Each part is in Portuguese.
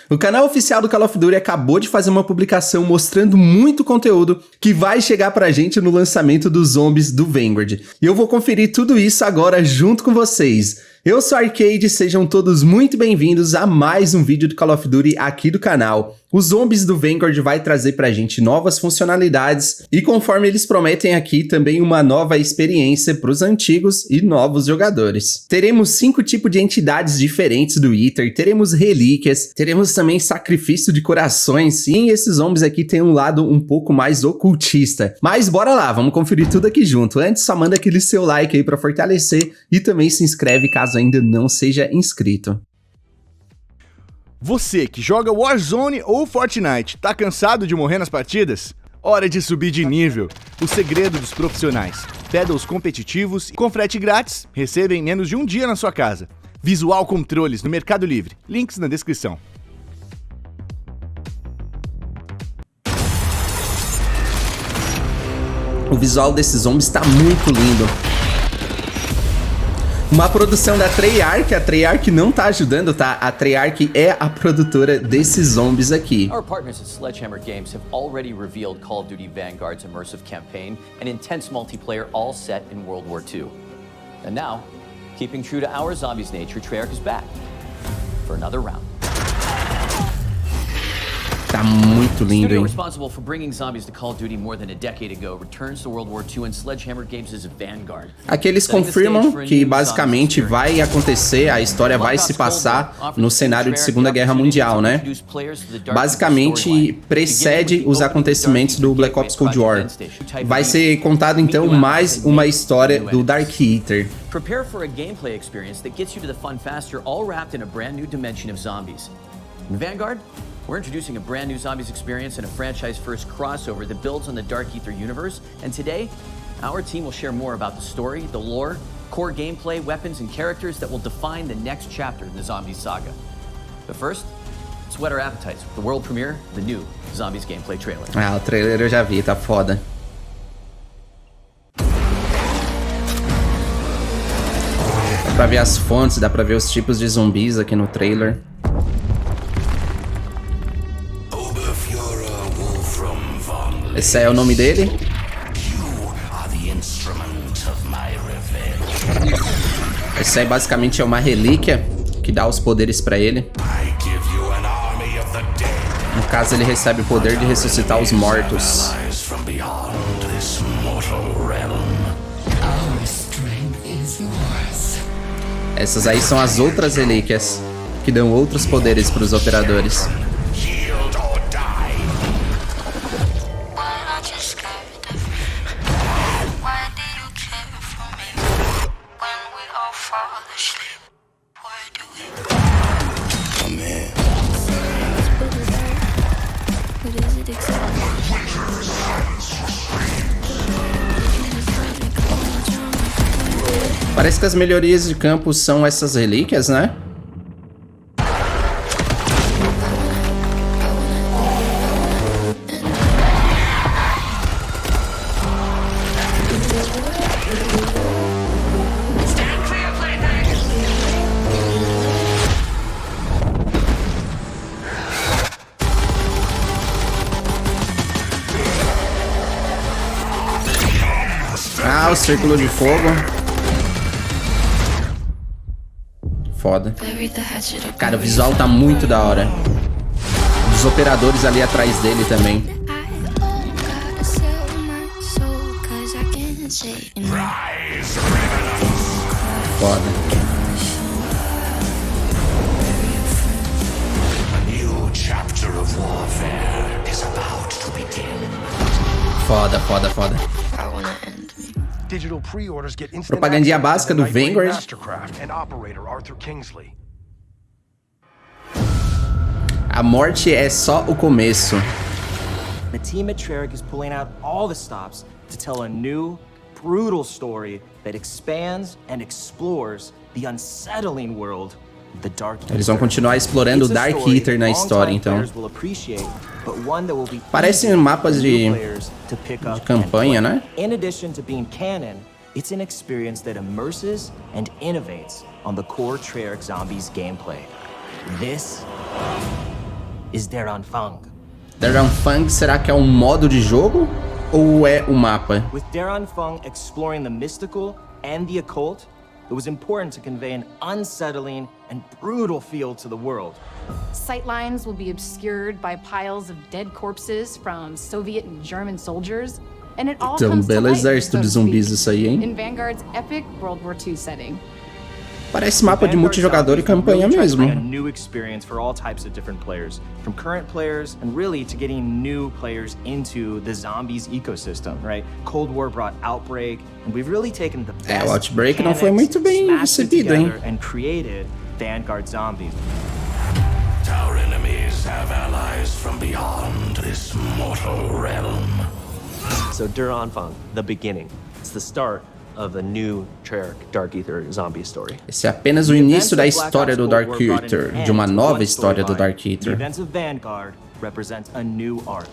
O canal oficial do Call of Duty acabou de fazer uma publicação mostrando muito conteúdo que vai chegar pra gente no lançamento dos zombies do Vanguard. E eu vou conferir tudo isso agora junto com vocês. Eu sou Arcade, sejam todos muito bem-vindos a mais um vídeo do Call of Duty aqui do canal. Os zombies do Vanguard vai trazer pra gente novas funcionalidades e, conforme eles prometem aqui, também uma nova experiência pros antigos e novos jogadores. Teremos 5 tipos de entidades diferentes do Aether, teremos relíquias, teremos também sacrifício de corações. Sim, esses zombies aqui têm um lado um pouco mais ocultista. Mas bora lá, vamos conferir tudo aqui junto. Antes, só manda aquele seu like aí pra fortalecer e também se inscreve caso ainda não seja inscrito. Você que joga Warzone ou Fortnite, tá cansado de morrer nas partidas? Hora de subir de nível. O segredo dos profissionais. Pedals competitivos com frete grátis, receba em menos de um dia na sua casa. Visual Controles no Mercado Livre. Links na descrição. O visual desses zombies tá muito lindo. Uma produção da Treyarch, a Treyarch não tá ajudando, tá? A Treyarch é a produtora desses zombies aqui. Our partners at Sledgehammer Games have already revealed Call of Duty Vanguard's immersive campaign and intense multiplayer all set in World War II. And now, keeping true to our zombies nature, Treyarch is back for another round. Tá muito lindo, hein? Responsible for bringing zombies to Call of Duty more than a decade ago returns to World War II and Sledgehammer Games' Vanguard. Aqui eles confirmam que basicamente vai acontecer, a história vai se passar no cenário de Segunda Guerra Mundial, né? Basicamente precede os acontecimentos do Black Ops Cold War. Vai ser contado então mais uma história do Dark Aether. Prepare for a gameplay experience that gets you to the fun faster, all wrapped in a brand new dimension of zombies. In Vanguard, we're introducing a brand new zombies experience and a franchise-first crossover that builds on the Dark Aether universe, and today, our team will share more about the story, the lore, core gameplay, weapons, and characters that will define the next chapter in the Zombies saga. But first, let's whet our appetites with the world premiere of the new Zombies gameplay trailer. Ah, o trailer eu já vi, tá foda. Dá pra ver as fontes, dá pra ver os tipos de zumbis aqui no trailer. Esse é o nome dele. Esse aí basicamente é uma relíquia que dá os poderes pra ele. No caso, ele recebe o poder de ressuscitar os mortos. Essas aí são as outras relíquias que dão outros poderes pros operadores. Parece que as melhorias de campo são essas relíquias, né? Ah, o círculo de fogo. Foda. Cara, o visual tá muito da hora. Os operadores ali atrás dele também. Foda. Foda, foda, foda. Propagandinha básica do Vanguard. A morte é só o começo. The team at Treyarch is pulling out all the stops to tell a new, brutal story that expands and explores the unsettling world of the Dark Aether. Eles vão continuar explorando o Dark Aether na história, então. Parecem mapas de campanha, né? In addition to being canon, it's an experience that immerses and innovates on the core Treyarch Zombies gameplay. This is Fang. Fang, será que é um modo de jogo ou é o mapa? With Fang exploring the mystical and the occult, it was important to convey an unsettling and brutal feel to the world. Sightlines will be obscured by piles of dead corpses from Soviet and German soldiers, and it all Então, comes to belo life, exército so de to zumbis speak, isso aí, hein? in Vanguard's epic World War II setting. Parece mapa de multijogador e campanha mesmo. A new experience for all types of different players, from current players and really to getting new players into the zombies ecosystem, right? Cold War brought Outbreak, and we've really taken the best o Outbreak não foi muito bem recebido, hein? And created Vanguard Zombies. Our enemies have allies from beyond this mortal realm. So Fang, the beginning. It's the start of a new Treyarch Dark Aether zombie story. Esse é apenas o início da história do Dark Aether, de uma nova história do Dark The Aether. events of Vanguard represent a new arc.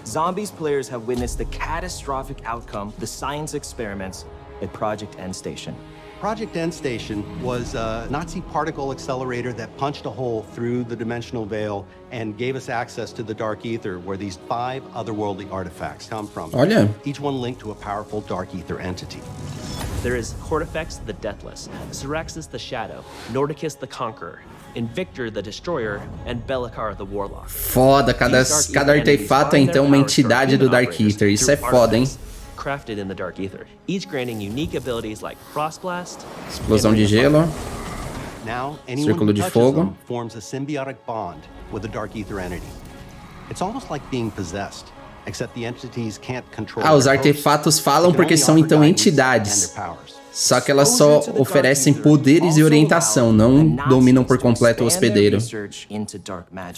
Zombies players have witnessed the catastrophic outcome, the science experiments at Project End Station. Project End Station was a Nazi particle accelerator that punched a hole through the dimensional veil and gave us access to the Dark Aether, where these 5 otherworldly artifacts come from. Olha. Each one linked to a powerful Dark Aether entity. There is Cortifex the Deathless, Syraxis the Shadow, Nordicus the Conqueror, Invictor the Destroyer, and Belikar the Warlock. Foda, cada artefato é então uma entidade do Dark Aether. Isso é foda, hein? Crafted in the Dark Aether, each granting unique abilities like Frostblast, Explosão de gelo. Now, anyone Círculo who de touches fogo. them forms a symbiotic bond with the Dark Aether entity. It's almost like being possessed, except the entities can't control Os their hosts. artefatos falam They can porque only são offer então guidance entidades. and their powers. Só que elas só oferecem poderes e orientação, não dominam por completo o hospedeiro.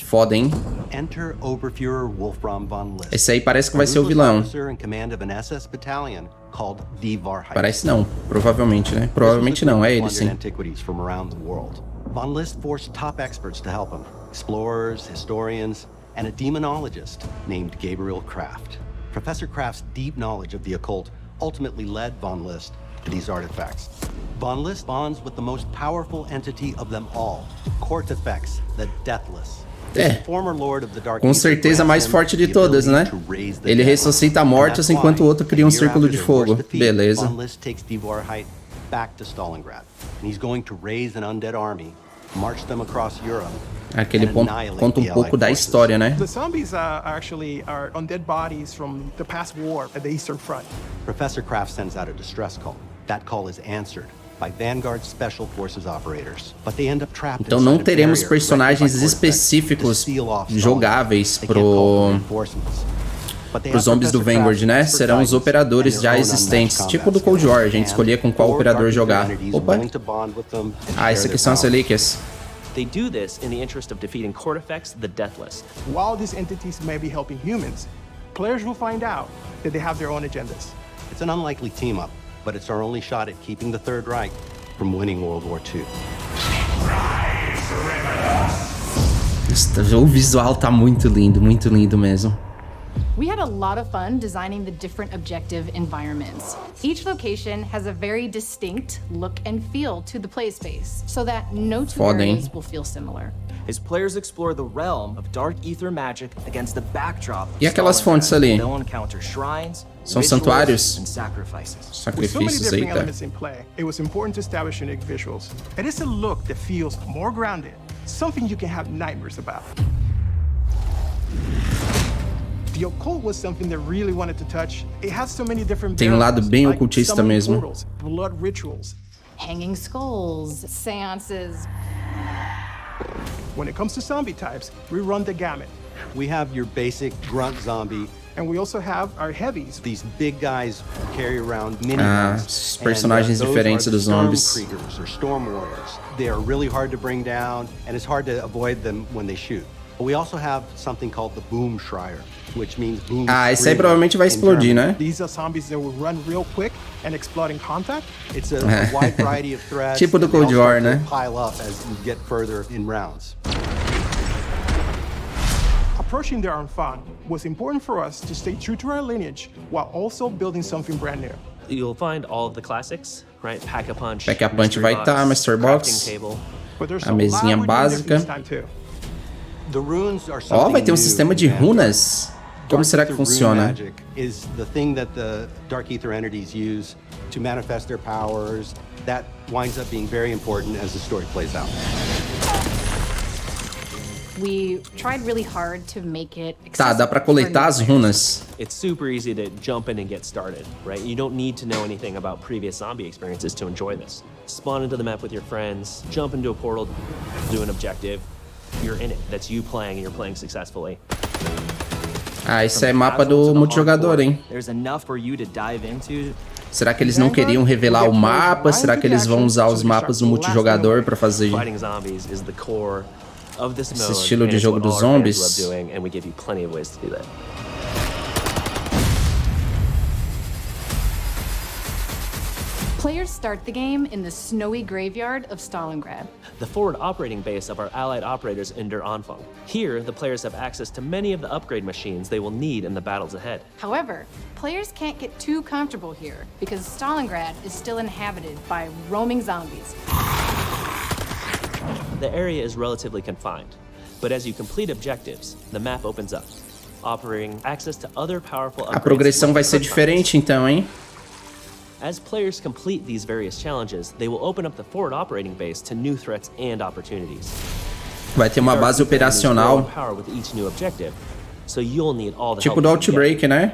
Foda, hein? Enter Oberfuhrer Wolfram von List. Esse aí parece que vai a ser o ruthless vilão. officer in command of an SS battalion called the Wahrheit. Parece não, provavelmente, né? Provavelmente não, é ele sim. Antiquities from around the world. Von List forced top experts to help him. Explorers, historians, and a demonologist named Gabriel Kraft. Professor Kraft's deep knowledge of the occult ultimately led Von List to these artifacts. Von List bonds with the most powerful entity of them all, Cortifex, the Deathless. Com certeza a mais forte de todas, né? Ele ressuscita mortos enquanto o outro cria um círculo de fogo. Beleza. Von List takes the Wahrheit back to Stalingrad, and he's going to raise an undead army, march them across Europe. Aquele ponto conta um pouco da história, né? The zombies are undead bodies from the past war at the Eastern Front. Professor Kraft sends out a distress call. That call is answered by Vanguard Special Forces operators, but they end up trapped. Então não teremos personagens específicos jogáveis pros zombies do Vanguard, né? Serão os operadores já existentes, tipo do Cold War, a gente escolher com qual operador jogar. Opa! Ah, isso aqui são as relíquias. They do this in the interest of defeating Cortifex the Deathless. While these entities may be helping humans, players will find out that they have their own agendas. It's an unlikely team-up, but it's our only shot at keeping the Third Reich from winning World War II. O visual tá muito lindo mesmo. We had a lot of fun designing the different objective environments. Each location has a very distinct look and feel to the play space, so that no two areas will feel similar. As players explore the realm of Dark Aether magic against the backdrop of E aquelas fontes ali? they'll encounter shrines, São santuários? and sacrifices. With so many Sacrifícios, different eita. elements in play, it was important to establish unique visuals. It is a look that feels more grounded, something you can have nightmares about. The occult was something that really wanted to touch. It has so many different Tem lado variables, bem like ocultista summoning mesmo. portals, blood rituals. Hanging skulls, seances. When it comes to zombie types, we run the gamut. We have your basic grunt zombie. And we also have our heavies. These big guys who carry around mini os personagens diferentes dos zombies. Or storm warriors. They are really hard to bring down, and it's hard to avoid them when they shoot. But we also have something called the Boom Schreier, which means boom. Esse aí provavelmente vai explodir, né? These are zombies that will run real quick and explode in contact. It's a wide variety of threats. Tipo do Cold War, né? Pile up as you get further in rounds. Approaching their own fun was important for us to stay true to our lineage while also building something brand new. You'll find all of the classics, right? Pack-a-punch, Pack-a-punch vai estar, Mystery Box, But there's a mesinha lot we're doing básica. different this time too. The runes are Ó, vai something ter um new sistema in de Vanguard. runas. Como Dark será que Aether rune funciona? magic is the thing that the Dark Aether entities use to manifest their powers. That winds up being very important as the story plays out. We tried really hard to make it Tá, dá pra coletar as runas. It's super easy to jump in and get started, right? You don't need to know anything about previous zombie experiences to enjoy this. Spawn into the map with your friends, jump into a portal, do an objective. You're in it. That's you playing and you're playing successfully. Ah, esse é mapa do multijogador, hein? There's enough for you to dive into. Será que eles não queriam revelar o mapa? Será que eles vão usar os mapas do multijogador pra fazer Fighting zombies is the core of this mode, esse estilo de and it's jogo what dos all our fans zombies? love doing, and we give you plenty of ways to do that. Players start the game in the snowy graveyard of Stalingrad. The forward operating base of our allied operators in Der Anfang. Here, the players have access to many of the upgrade machines they will need in the battles ahead. However, players can't get too comfortable here because Stalingrad is still inhabited by roaming zombies. The area is relatively confined, but as you complete objectives, the map opens up, offering access to other powerful A upgrades progressão vai like ser the diferente então, hein? As players complete these various challenges, they will open up the forward operating base to new threats and opportunities. Vai ter uma base operacional, tipo do Outbreak, né?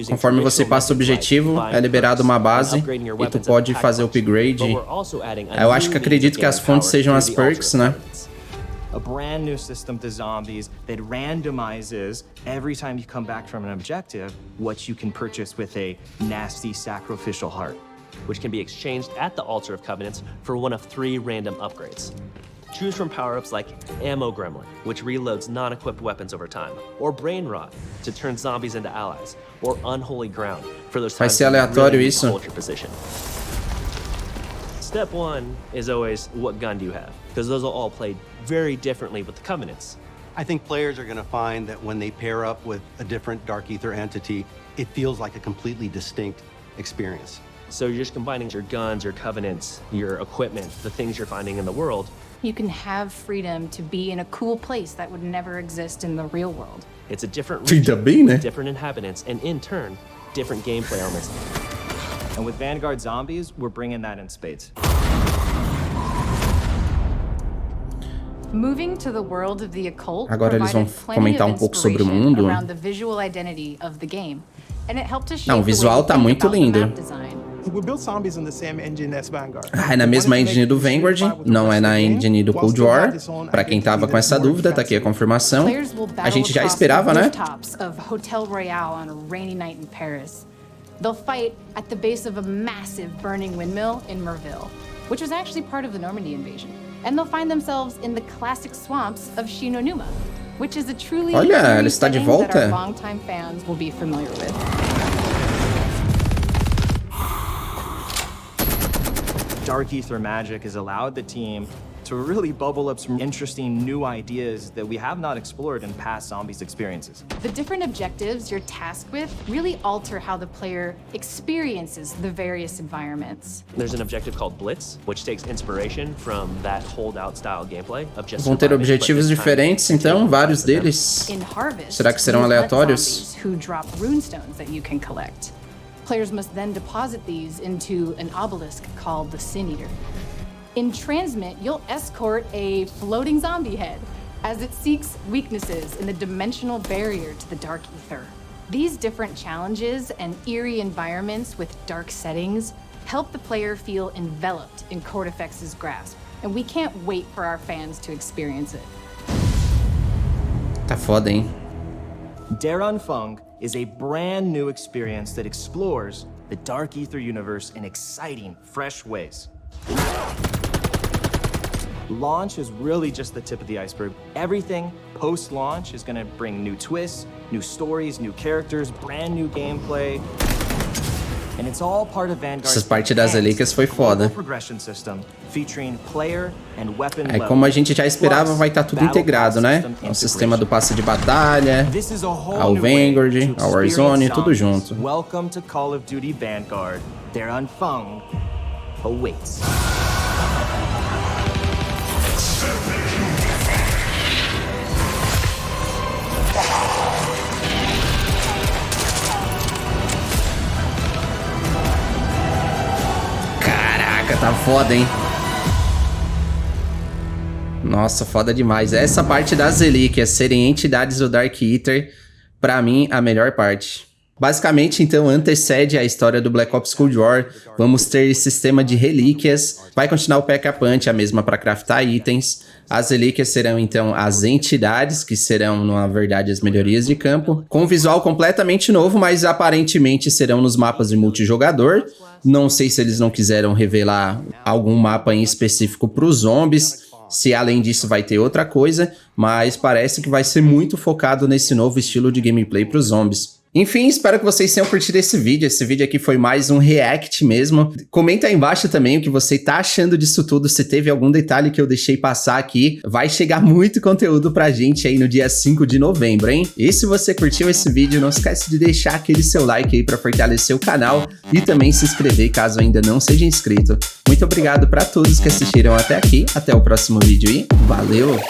Conforme você passa o objetivo, é liberado uma base e tu pode fazer upgrade. Eu acho que acredito que as fontes sejam as perks, né? A brand new system to zombies that randomizes every time you come back from an objective what you can purchase with a nasty sacrificial heart, which can be exchanged at the Altar of Covenants for one of 3 random upgrades. Choose from power-ups like Ammo Gremlin, which reloads non-equipped weapons over time, or Brain Rot to turn zombies into allies, or Unholy Ground for those Vai times ser when you aleatório really need isso. to hold your position. Step 1 is always, what gun do you have? Because those will all play very differently with the Covenants. I think players are going to find that when they pair up with a different Dark Aether entity, it feels like a completely distinct experience. So you're just combining your guns, your Covenants, your equipment, the things you're finding in the world. You can have freedom to be in a cool place that would never exist in the real world. It's a different Ainda region, bem, né? different inhabitants, and in turn, different gameplay elements. and with Vanguard zombies, we're bringing that in spades. Moving to the world of the occult Agora eles vão provided plenty comentar of pouco sobre o inspiration mundo. around the visual identity of the game, and it helped to shape Não, o the way visual we tá think muito about the lindo. map design. We built zombies in the same engine as Vanguard. Ah, é na mesma engine do Vanguard, não é na engine do Cold War. Pra quem tava com essa dúvida, tá aqui a confirmação. Players will A battle gente já across esperava, the né? rooftops of Hotel Royale on a rainy night in Paris. They'll fight at the base of a massive burning windmill in Merville, which was actually part of the Normandy invasion. And they'll find themselves in the classic swamps of Shinonuma, which is a truly Olha, eerie ela está de setting that volta. our longtime fans will be familiar with. Dark Aether magic has allowed the team to really bubble up some interesting new ideas that we have not explored in past Zombies experiences. The different objectives you're tasked with really alter how the player experiences the various environments. There's an objective called Blitz, which takes inspiration from that holdout style gameplay of just Vão ter surviving, objetivos but this time diferentes, então, taking vários them. deles. In Harvest, Será que serão you've let aleatórios? zombies who drop runestones that you can collect. Players must then deposit these into an obelisk called the Sin Eater. In Transmit, you'll escort a floating zombie head as it seeks weaknesses in the dimensional barrier to the Dark Aether. These different challenges and eerie environments with dark settings help the player feel enveloped in Cortifex's grasp, and we can't wait for our fans to experience it. Tá foda, hein? Der Anfang is a brand new experience that explores the Dark Aether universe in exciting, fresh ways. Launch is really just the tip of the iceberg. Everything post-launch is going to bring new twists, new stories, new characters, brand new gameplay. And it's all part of Vanguard's Essa parte das relíquias foi foda. progression system, featuring player and weapon É como a gente já esperava, vai estar tudo integrado, né? O sistema do passe de batalha, This is a whole ao new way Vanguard, to ao Warzone, experience tudo zombies. junto. Welcome to Call of Duty Vanguard. Der Anfang awaits. foda, hein? Nossa, foda demais. Essa parte das relíquias serem entidades do Dark Aether, pra mim, a melhor parte. Basicamente, então, antecede a história do Black Ops Cold War. Vamos ter sistema de relíquias. Vai continuar o pack-a-punch, a mesma para craftar itens. As relíquias serão, então, as entidades, que serão, na verdade, as melhorias de campo. Com um visual completamente novo, mas aparentemente serão nos mapas de multijogador. Não sei se eles não quiseram revelar algum mapa em específico para os zombies. Se além disso vai ter outra coisa, mas parece que vai ser muito focado nesse novo estilo de gameplay para os zombies. Enfim, espero que vocês tenham curtido esse vídeo. Esse vídeo aqui foi mais um react mesmo. Comenta aí embaixo também o que você tá achando disso tudo, se teve algum detalhe que eu deixei passar aqui. Vai chegar muito conteúdo pra gente aí no dia 5 de novembro, hein? E se você curtiu esse vídeo, não esquece de deixar aquele seu like aí pra fortalecer o canal e também se inscrever caso ainda não seja inscrito. Muito obrigado pra todos que assistiram até aqui. Até o próximo vídeo e valeu!